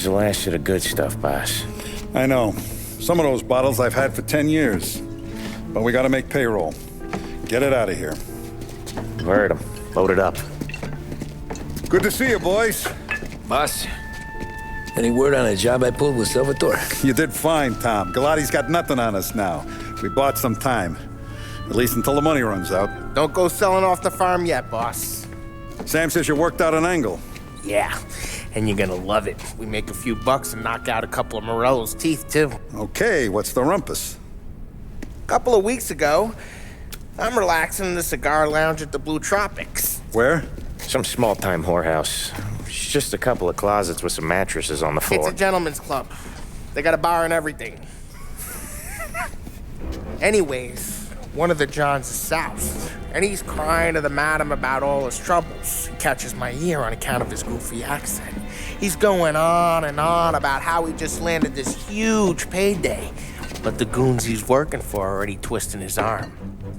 the last of the good stuff, boss. I know. Some of those bottles I've had for 10 years. But we gotta make payroll. Get it out of here. Heard him. Load it up. Good to see you, boys. Boss, any word on a job I pulled with Salvatore? You did fine, Tom. Galati's got nothing on us now. We bought some time. At least until the money runs out. Don't go selling off the farm yet, boss. Sam says you worked out an angle. Yeah, and you're gonna love it. We make a few bucks and knock out a couple of Morello's teeth, too. Okay, what's the rumpus? A couple of weeks ago, I'm relaxing in the cigar lounge at the Blue Tropics. Where? Some small-time whorehouse. It's just a couple of closets with some mattresses on the floor. It's a gentleman's club. They got a bar and everything. Anyways, one of the Johns is soused, and he's crying to the madam about all his troubles. He catches my ear on account of his goofy accent. He's going on and on about how he just landed this huge payday, but the goons he's working for are already twisting his arm,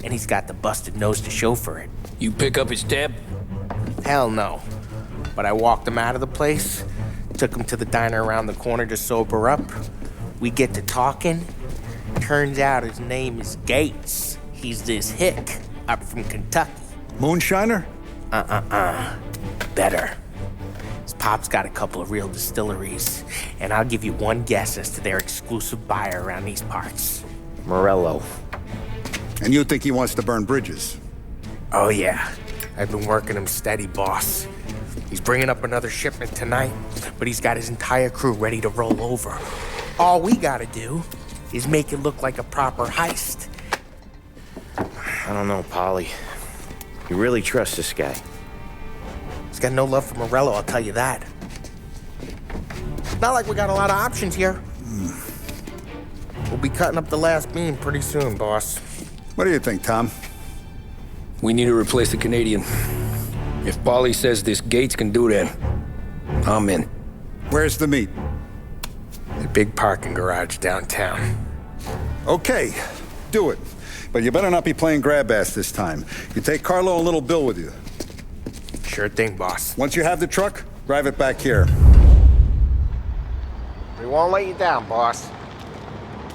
and he's got the busted nose to show for it. You pick up his tab? Hell no. But I walked him out of the place, took him to the diner around the corner to sober up. We get to talking. Turns out his name is Gates. He's this hick up from Kentucky. Moonshiner? Better. His pop's got a couple of real distilleries, and I'll give you one guess as to their exclusive buyer around these parts. Morello. And you think he wants to burn bridges? Oh yeah, I've been working him steady, boss. He's bringing up another shipment tonight, but he's got his entire crew ready to roll over. All we gotta do is make it look like a proper heist. I don't know, Polly. You really trust this guy? He's got no love for Morello, I'll tell you that. It's not like we got a lot of options here. We'll be cutting up the last beam pretty soon, boss. What do you think, Tom? We need to replace the Canadian. If Polly says this Gates can do that, I'm in. Where's the meet? The big parking garage downtown. Okay, do it. But you better not be playing grab ass this time. You take Carlo and Little Bill with you. Sure thing, boss. Once you have the truck, drive it back here. We won't let you down, boss.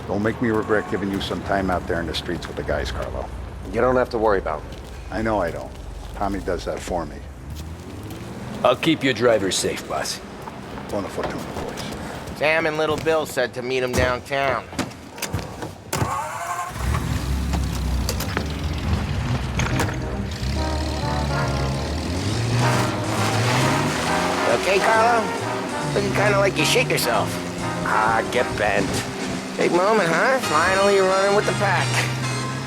Don't make me regret giving you some time out there in the streets with the guys, Carlo. You don't have to worry about it. I know I don't. Tommy does that for me. I'll keep your driver safe, boss. Buona fortuna, boys. Sam and Little Bill said to meet him downtown. Okay, Carlo? Looking kind of like you shit yourself. Ah, get bent. Big moment, huh? Finally running with the pack.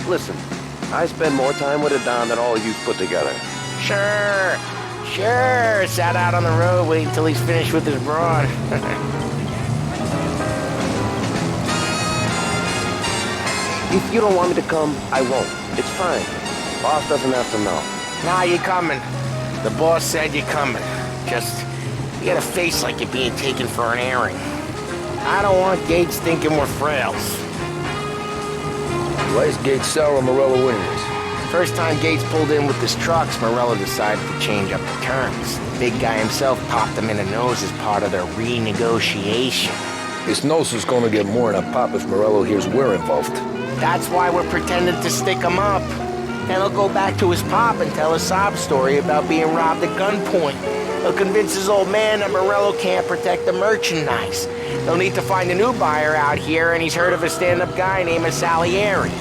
Listen, I spend more time with a Don than all of you put together. Sure. Sat out on the road waiting till he's finished with his broad. If you don't want me to come, I won't. It's fine. Boss doesn't have to know. Nah, you're coming. The boss said you're coming. Just, you got a face like you're being taken for an airing. I don't want Gates thinking we're frails. Why is Gates sour on Morello anyways? First time Gates pulled in with his trucks, Morello decided to change up the terms. The big guy himself popped him in the nose as part of their renegotiation. His nose is gonna get more than a pop if Morello hears we're involved. That's why we're pretending to stick him up. Then he'll go back to his pop and tell a sob story about being robbed at gunpoint. He'll convince his old man that Morello can't protect the merchandise. They'll need to find a new buyer out here, and he's heard of a stand-up guy named Salieri.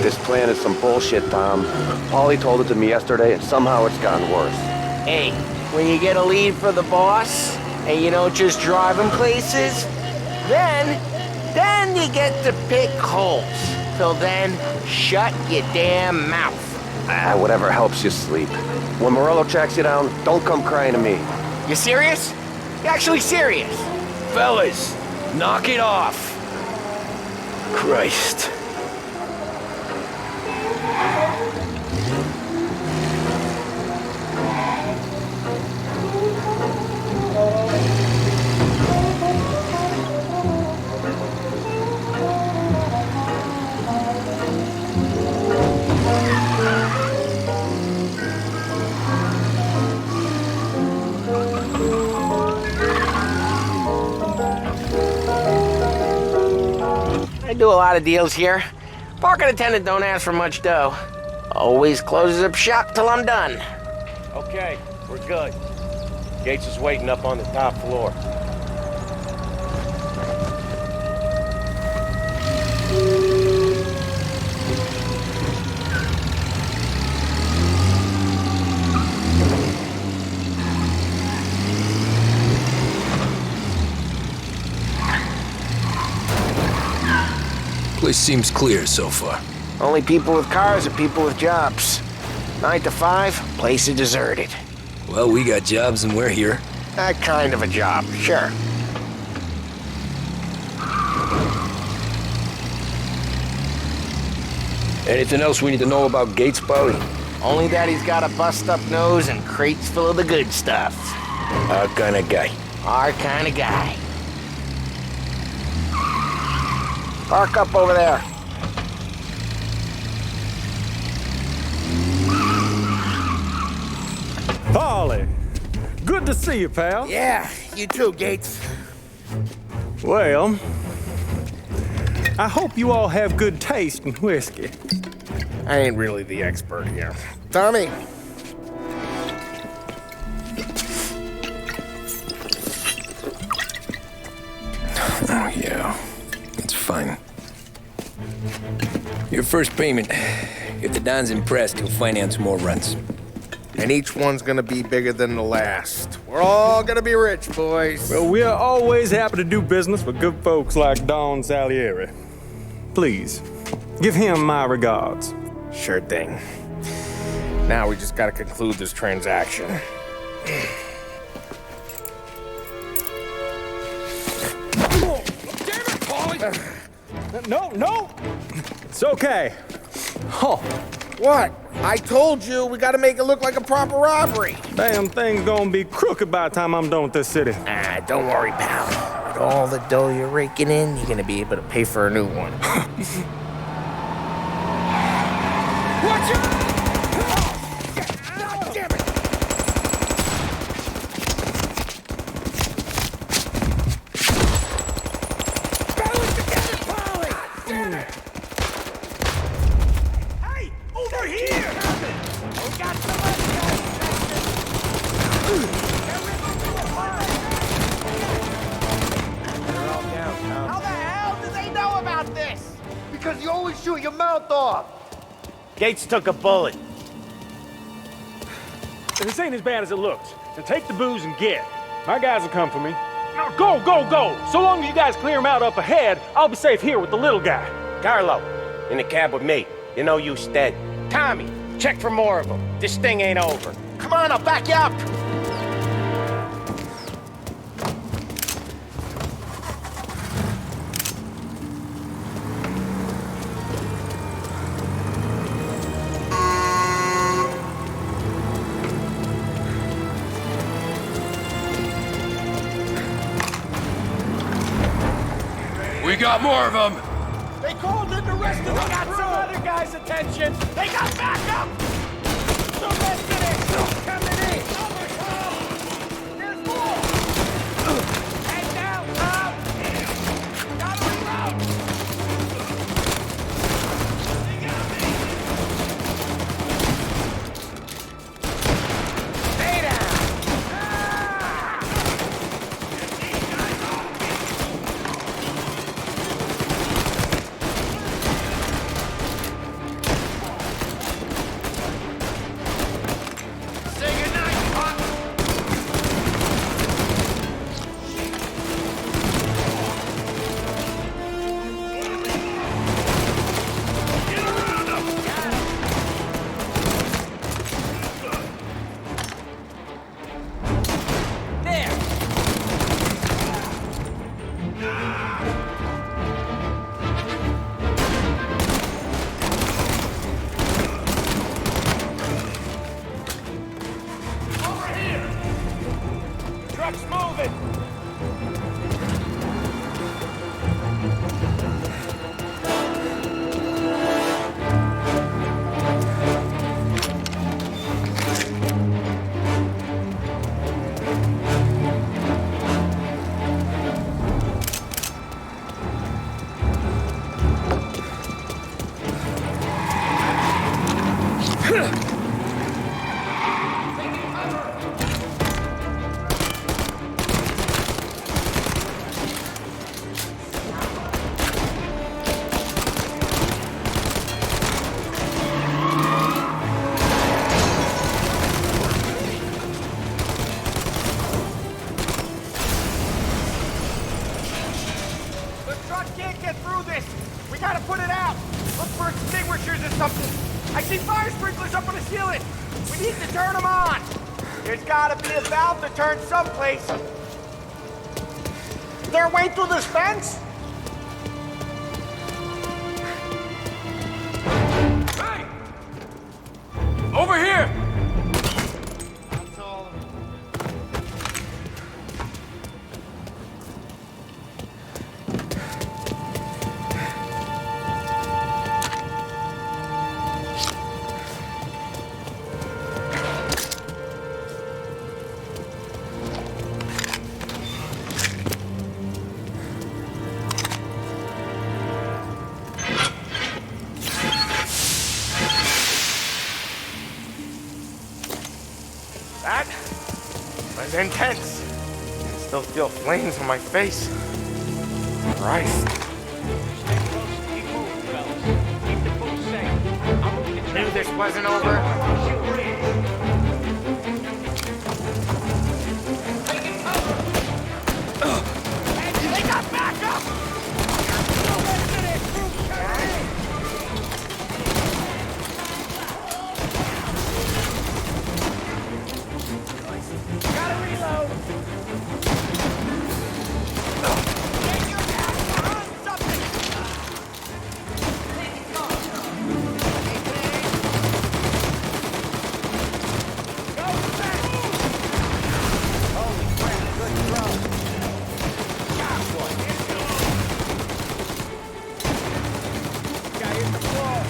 This plan is some bullshit, Tom. Paulie told it to me yesterday, and somehow it's gotten worse. Hey, when you get a lead for the boss, and you don't just drive him places, then you get to pick holes. Till then, shut your damn mouth. Ah, whatever helps you sleep. When Morello tracks you down, don't come crying to me. You serious? You actually serious? Fellas, knock it off. Christ. lot of deals here. Parking attendant don't ask for much dough. Always closes up shop till I'm done. Okay, we're good. Gates is waiting up on the top floor. Place seems clear so far. Only people with cars are people with jobs. 9 to 5, place is deserted. Well, we got jobs and we're here. That kind of a job, sure. Anything else we need to know about Gates, Polly? Only that he's got a bust-up nose and crates full of the good stuff. Our kind of guy. Our kind of guy. Park up over there. Polly, good to see you, pal. Yeah, you too, Gates. Well, I hope you all have good taste in whiskey. I ain't really the expert here. Tommy. Oh, yeah. It's fine. Your first payment. If the Don's impressed, he'll finance more runs. And each one's gonna be bigger than the last. We're all gonna be rich, boys. Well, we are always happy to do business with good folks like Don Salieri. Please, give him my regards. Sure thing. Now we just gotta conclude this transaction. No, it's okay. Oh, What? I told you, we gotta make it look like a proper robbery. damn thing's gonna be crooked by the time I'm done with this city. Ah, don't worry, pal. With all the dough you're raking in, you're gonna be able to pay for a new one. Watch out! God damn it! Balance together, Polly! Damn it! Hey, over here! We got some other guys. How the hell do they know about this? Because you always shoot your mouth off. Gates took a bullet. This ain't as bad as it looks. So take the booze and get. My guys will come for me. Now go, go, go! So long as you guys clear him out up ahead, I'll be safe here with the little guy. Carlo, in the cab with me. You know you stead. Tommy, check for more of them. This thing ain't over. Come on, I'll back you up. We got more of them! They called in the rest of them. They got some other guys' attention. They got backup. The rest of it coming in. There's more. Head down, Tom. Gotta reroute. They got me. Stay down. Say Can't get through this. We gotta put it out. Look for extinguishers or something. I see fire sprinklers up on the ceiling. We need to turn them on. There's gotta be a valve to turn someplace. Is there a way through this fence? Hey! Over here! That was intense. I still feel flames on my face. Christ. Keep moving, fellas. Keep the food safe. Knew this wasn't over. They got backup! Gotta reload! Get your ass on something! Go back! Holy crap, good throw. Got one. Guy hit the floor.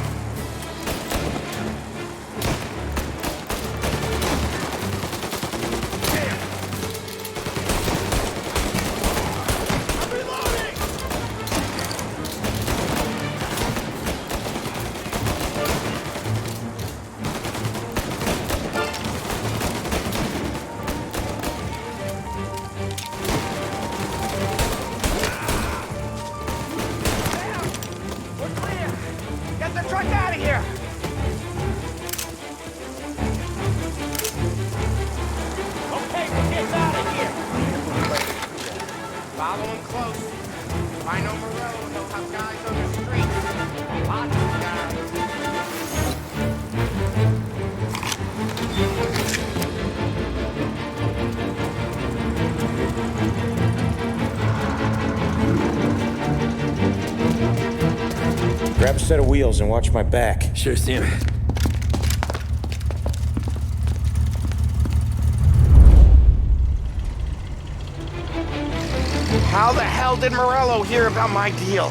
Truck out of here! Okay, we'll get out of here! Follow him close. If I know Morello, he'll have guys on the street. Lots of guys. Grab a set of wheels and watch my back. Sure, Sam. How the hell did Morello hear about my deal?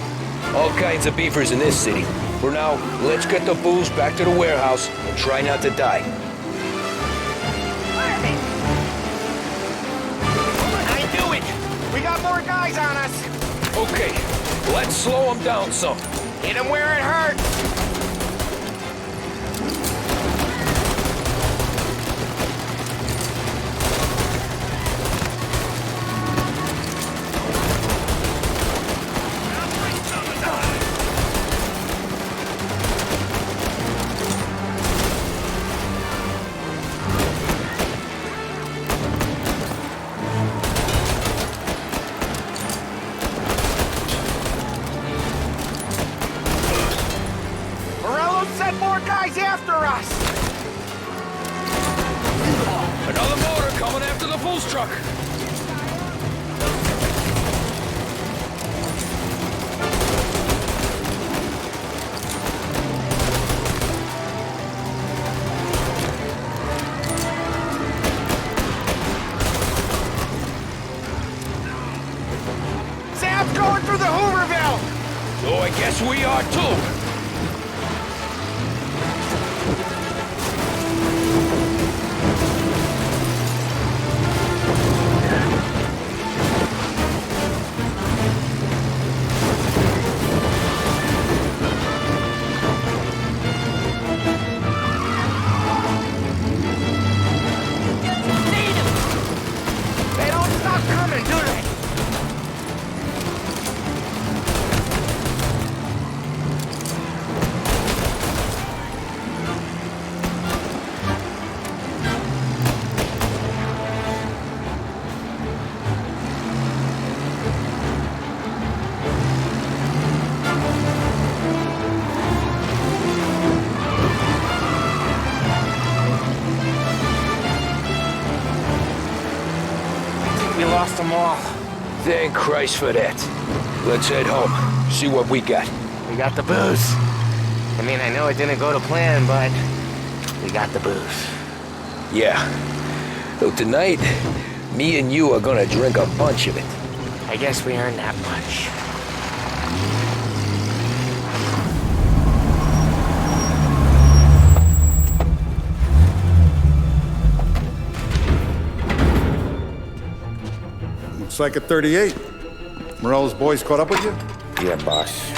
All kinds of beefers in this city. For now, let's get the booze back to the warehouse and try not to die. I knew it! We got more guys on us! Okay, let's slow them down some. Hit him where it hurts! Send more guys after us! Another motor coming after the booze truck. Sam's going through the Hooverville! So I guess we are too. all. Thank Christ for that. Let's head home. See what we got. We got the booze. I mean, I know it didn't go to plan, but we got the booze. Yeah. So tonight, me and you are gonna drink a bunch of it. I guess we earned that much. Looks like a 38. Morello's boys caught up with you? Yeah, boss.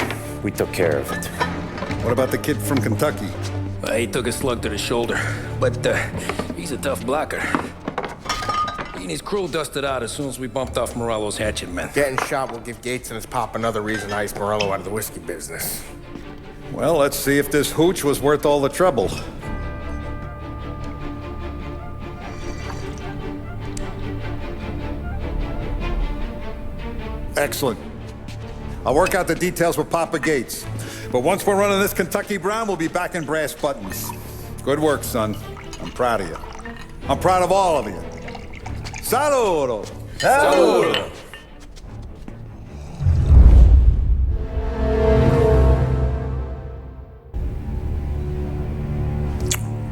We took care of it. What about the kid from Kentucky? He took a slug to the shoulder, but he's a tough blocker. He and his crew dusted out as soon as we bumped off Morello's hatchet men. Getting shot will give Gates and his pop another reason to ice Morello out of the whiskey business. Well, let's see if this hooch was worth all the trouble. Excellent. I'll work out the details with Papa Gates. But once we're running this Kentucky Brown, we'll be back in brass buttons. Good work, son. I'm proud of you. I'm proud of all of you. Saludo! Saludo!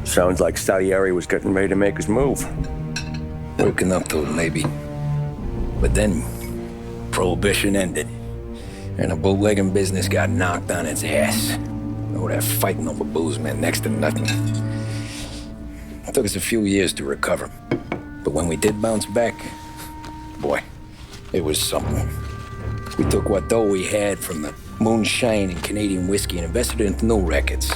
Sounds like Salieri was getting ready to make his move. Working up to it, maybe. But then, Prohibition ended, and the bootlegging business got knocked on its ass. Oh, that fighting over booze meant next to nothing. It took us a few years to recover. But when we did bounce back, boy, it was something. We took what dough we had from the moonshine and Canadian whiskey and invested it into new rackets.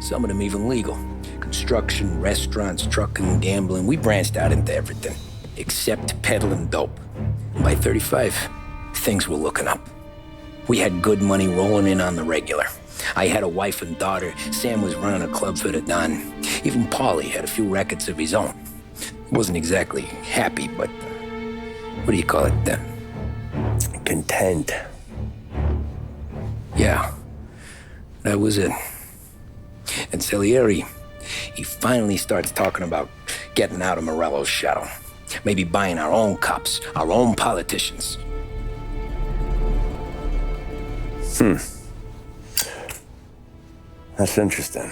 Some of them even legal. Construction, restaurants, trucking, gambling. We branched out into everything, except peddling dope. By 35, things were looking up. We had good money rolling in on the regular. I had a wife and daughter. Sam was running a club for the Don. Even Paulie had a few rackets of his own. Wasn't exactly happy, but what do you call it then? Content. Yeah, that was it. And Salieri, he finally starts talking about getting out of Morello's shadow. Maybe buying our own cops, our own politicians. That's interesting.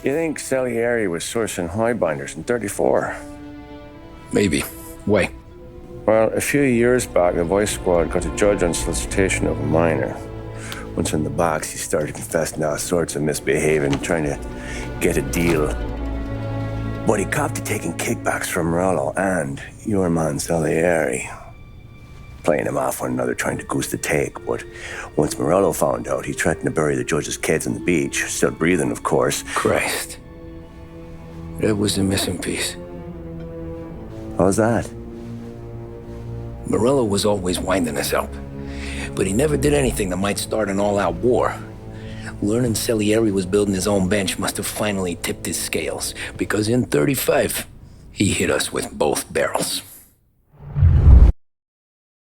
You think Salieri was sourcing highbinders in 34? Maybe. Why? Well, a few years back, the Vice Squad got a judge on solicitation of a minor. Once in the box, he started confessing all sorts of misbehaving, trying to get a deal. But he copped to taking kickbacks from Morello and your man Salieri. Playing him off one another, trying to goose the take. But once Morello found out, he threatened to bury the judge's kids on the beach. Still breathing, of course. Christ. That was the missing piece. How's that? Morello was always winding us up. But he never did anything that might start an all-out war. Learning Salieri was building his own bench must have finally tipped his scales. Because in 35, he hit us with both barrels.